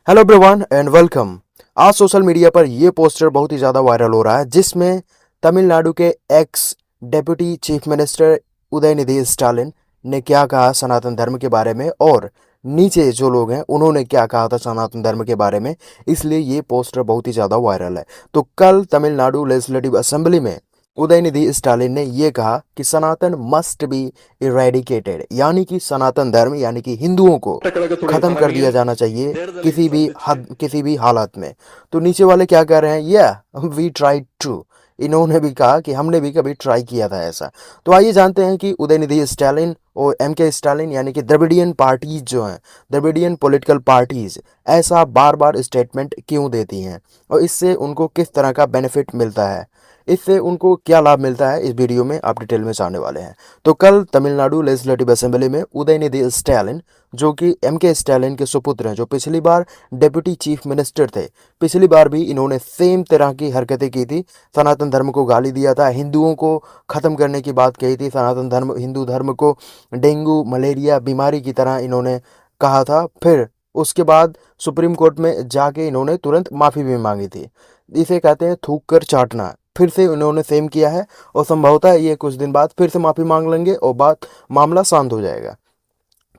Hello everyone and welcome. आज social media पर यह पोस्टर बहुत ही ज़्यादा वायरल हो रहा है जिसमें तमिलनाडु के x deputy chief minister Udhayanidhi Stalin ने क्या कहा सनातन धर्म के बारे में और नीचे जो लोग हैं उन्होंने क्या कहा था सनातन धर्म के बारे में। इसलिए ये पोस्टर बहुत ही ज़्यादा वायरल है। तो कल तमिलनाडु लेजिस्लेटिव असेंबली में उदयनिधि स्टालिन ने यह कहा कि सनातन मस्ट बी इरेडिकेटेड, यानी कि सनातन धर्म यानी कि हिंदुओं को கழகத்துடைய खत्म कर दिया தலைமையில் जाना चाहिए தேர்தலை किसी भी சந்தித்து हद किसी भी हालात में। तो नीचे वाले क्या कह रहे हैं, वी ट्राई टू, इन्होंने भी कहा कि हमने भी कभी ट्राई किया था ऐसा। तो आइए जानते हैं कि उदयनिधि स्टालिन और एम के स्टालिन यानी कि द्रविडियन पार्टीज जो हैं, द्रविडियन पॉलिटिकल पार्टीज ऐसा बार बार स्टेटमेंट क्यों देती हैं और इससे उनको किस तरह का बेनिफिट मिलता है, इससे उनको क्या लाभ मिलता है, इस वीडियो में आप डिटेल में जानने वाले हैं। तो कल तमिलनाडु लेजिस्लेटिव असेंबली में उदयनिधि स्टालिन जो कि एम के स्टालिन के सुपुत्र हैं, जो पिछली बार डेप्यूटी चीफ मिनिस्टर थे, पिछली बार भी इन्होंने सेम तरह की हरकतें की थी, सनातन धर्म को गाली दिया था, हिंदुओं को ख़त्म करने की बात कही थी, सनातन धर्म हिंदू धर्म को डेंगू मलेरिया बीमारी की तरह इन्होंने कहा था। फिर उसके बाद सुप्रीम कोर्ट में जाके इन्होंने तुरंत माफ़ी भी मांगी थी। इसे कहते हैं थूक कर चाटना। फिर से उन्होंने सेम किया है और संभवतः ये कुछ दिन बाद फिर से माफ़ी मांग लेंगे और बात मामला शांत हो जाएगा।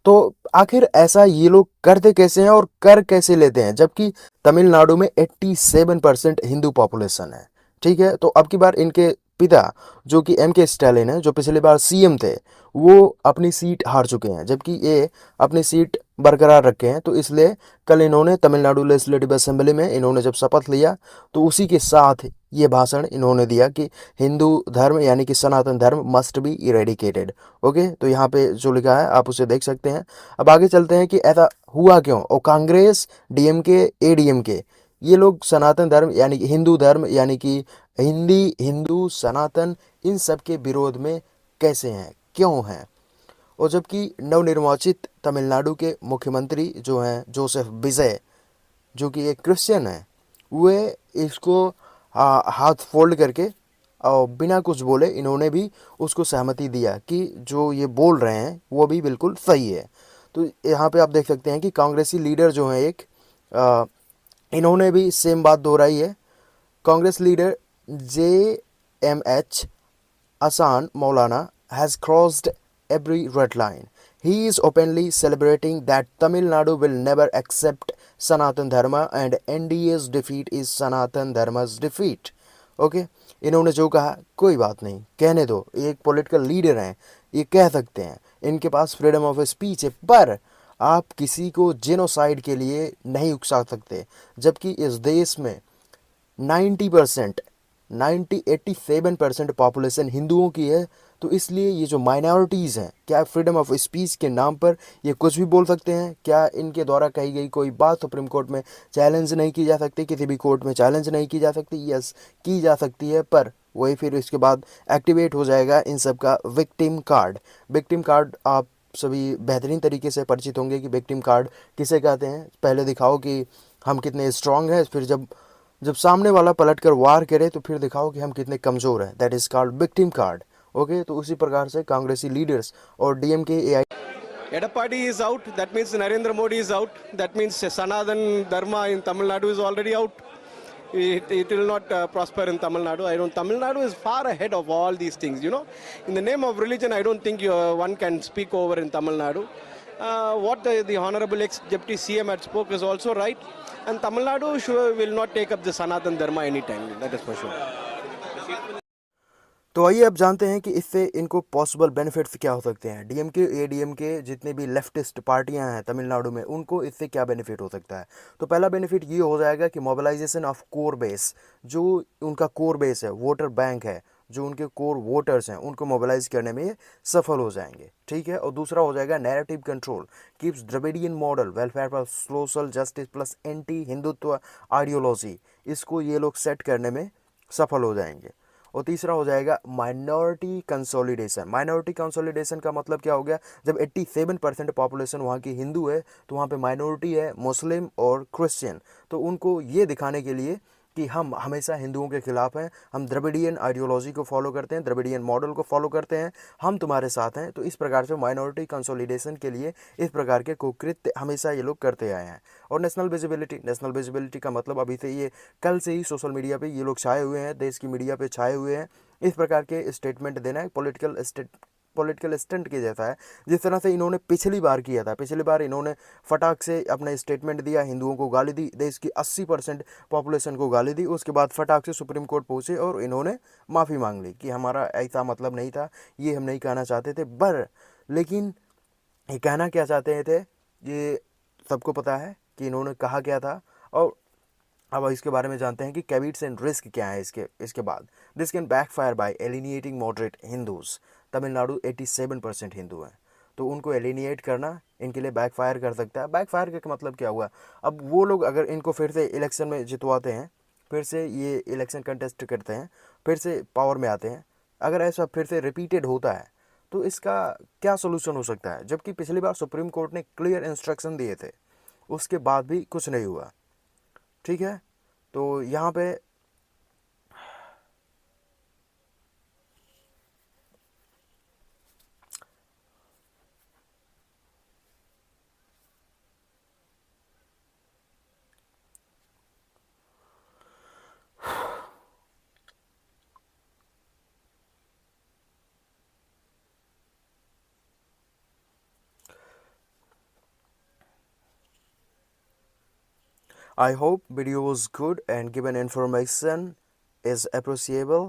तो आखिर ऐसा ये लोग करते कैसे हैं और कर कैसे लेते हैं, जबकि तमिलनाडु में 87% हिंदू पॉपुलेशन है। ठीक है, तो अब की बार इनके पिता जो कि एम के स्टालिन है, जो पिछली बार सीएम थे, वो अपनी सीट हार चुके हैं, जबकि ये अपनी सीट बरकरार रखे हैं। तो इसलिए कल इन्होंने तमिलनाडु लेजिस्लेटिव असेंबली में इन्होंने जब शपथ लिया तो उसी के साथ ये भाषण इन्होंने दिया कि हिंदू धर्म यानी कि सनातन धर्म मस्ट बी इरेडिकेटेड। ओके, तो यहाँ पे जो लिखा है आप उसे देख सकते हैं। अब आगे चलते हैं कि ऐसा हुआ क्यों, और कांग्रेस डीएमके एडीएमके ये लोग सनातन धर्म यानी कि हिंदू धर्म यानी कि हिंदी हिंदू सनातन इन सब के विरोध में कैसे हैं, क्यों हैं। और जबकि नवनिर्वाचित तमिलनाडु के मुख्यमंत्री जो हैं जोसेफ विजय, जो कि एक क्रिश्चियन है, वे इसको हाथ फोल्ड करके और बिना कुछ बोले इन्होंने भी उसको सहमति दिया कि जो ये बोल रहे हैं वो भी बिल्कुल सही है। तो यहाँ पे आप देख सकते हैं कि कांग्रेसी लीडर जो हैं एक इन्होंने भी सेम बात दोहराई है। Congress leader JMH Asan Maulana has crossed every red line. He is openly celebrating that Tamil Nadu will never accept Sanatan Dharma and NDA's defeat is Sanatan Dharma's defeat. Okay इन्होंने जो कहा कोई बात नहीं, कहने दो, ये एक पॉलिटिकल लीडर हैं, ये कह सकते हैं, इनके पास फ्रीडम ऑफ स्पीच है, पर आप किसी को जेनोसाइड के लिए नहीं उकसा सकते। जबकि इस देश में 90% 87% पॉपुलेशन हिंदुओं की है। तो इसलिए ये जो माइनॉरिटीज़ हैं, क्या फ्रीडम ऑफ स्पीच के नाम पर ये कुछ भी बोल सकते हैं? क्या इनके द्वारा कही गई कोई बात सुप्रीम कोर्ट में चैलेंज नहीं की जा सकती, किसी भी कोर्ट में चैलेंज नहीं की जा सकती? यस, की जा सकती है, पर वही फिर इसके बाद एक्टिवेट हो जाएगा इन सब का विक्टिम कार्ड। विक्टिम कार्ड आप सभी बेहतरीन तरीके से परिचित होंगे कि विक्टिम कार्ड किसे कहते हैं। पहले दिखाओ कि हम कितने स्ट्रांग हैं, फिर जब जब सामने वाला पलट कर वार करे तो फिर दिखाओ कि हम कितने कमज़ोर हैं। That is called victim card. Okay, तो उसी प्रकार से कांग्रेसी लीडर्स और DMK AI Edapadi is out. That means Narendra Modi is out. That means Sanatan Dharma in Tamil Nadu is already out. It will not prosper in Tamil Nadu. I don't. Tamil Nadu is far ahead of all these things. You know, in the name of religion, I don't think one can speak over in Tamil Nadu. What the Honorable ex-Deputy CM had spoke is also right. And Tamil Nadu will not take up the Sanatan Dharma anytime. That is for sure. तो आइए अब जानते हैं कि इससे इनको possible benefits क्या हो सकते हैं। डीएमके एडीएमके जितने भी लेफ्टिस्ट पार्टियां हैं तमिलनाडु में, उनको इससे क्या बेनिफिट हो सकता है। तो पहला बेनिफिट ये हो जाएगा कि मोबिलाइजेशन ऑफ कोर बेस, जो उनका कोर बेस है, वोटर बैंक है, जो उनके कोर वोटर्स हैं, उनको मोबिलाइज करने में ये सफल हो जाएंगे। ठीक है, और दूसरा हो जाएगा narrative control, keeps Dravidian model welfare plus social justice plus anti Hindutva ideology, इसको ये लोग सेट करने में सफल हो जाएंगे। और तीसरा हो जाएगा माइनॉरिटी कंसोलिडेशन। माइनॉरिटी कंसोलिडेशन का मतलब क्या हो गया, जब 87% पॉपुलेशन वहाँ की हिंदू है तो वहाँ पे माइनॉरिटी है मुस्लिम और क्रिश्चियन, तो उनको ये दिखाने के लिए कि हम हमेशा हिंदुओं के खिलाफ हैं, हम द्रविडियन आइडियोलॉजी को फॉलो करते हैं, द्रविडियन मॉडल को फॉलो करते हैं, हम तुम्हारे साथ हैं। तो इस प्रकार से माइनॉरिटी कंसोलिडेशन के लिए इस प्रकार के कुकृत्य हमेशा ये लोग करते आए हैं। और नेशनल विजिबिलिटी का मतलब अभी से ये कल से ही सोशल मीडिया पे ये लोग छाए हुए हैं, देश की मीडिया पे छाए हुए हैं। इस प्रकार के स्टेटमेंट देना है पॉलिटिकल स्टंट के जैसा है, जिस तरह से इन्होंने पिछली बार किया था। पिछली बार इन्होंने फटाक से अपना स्टेटमेंट दिया, हिंदुओं को गाली दी, देश की 80% पॉपुलेशन को गाली दी, उसके बाद फटाक से सुप्रीम कोर्ट पहुंचे और इन्होंने माफ़ी मांग ली कि हमारा ऐसा मतलब नहीं था, ये हम नहीं कहना चाहते थे। लेकिन ये कहना क्या चाहते थे ये सबको पता है कि इन्होंने कहा क्या था। और अब इसके बारे में जानते हैं कि कैविट्स एंड रिस्क क्या है इसके बाद। This can backfire by alienating moderate Hindus. Tamil Nadu 87% Hindu हैं, तो उनको एलिनिएट करना इनके लिए बैकफायर कर सकता है। बैकफायर का मतलब क्या हुआ, अब वो लोग अगर इनको फिर से इलेक्शन में जितवाते हैं, फिर से ये इलेक्शन कंटेस्ट करते हैं, फिर से पावर में आते हैं, अगर ऐसा फिर से रिपीटेड होता है तो इसका क्या सोल्यूशन हो सकता है। जबकि पिछली बार सुप्रीम कोर्ट ने क्लियर इंस्ट्रक्शन दिए थे, उसके बाद भी कुछ नहीं हुआ। ठीक है, तो यहाँ पे I hope video was good and given information is appreciable.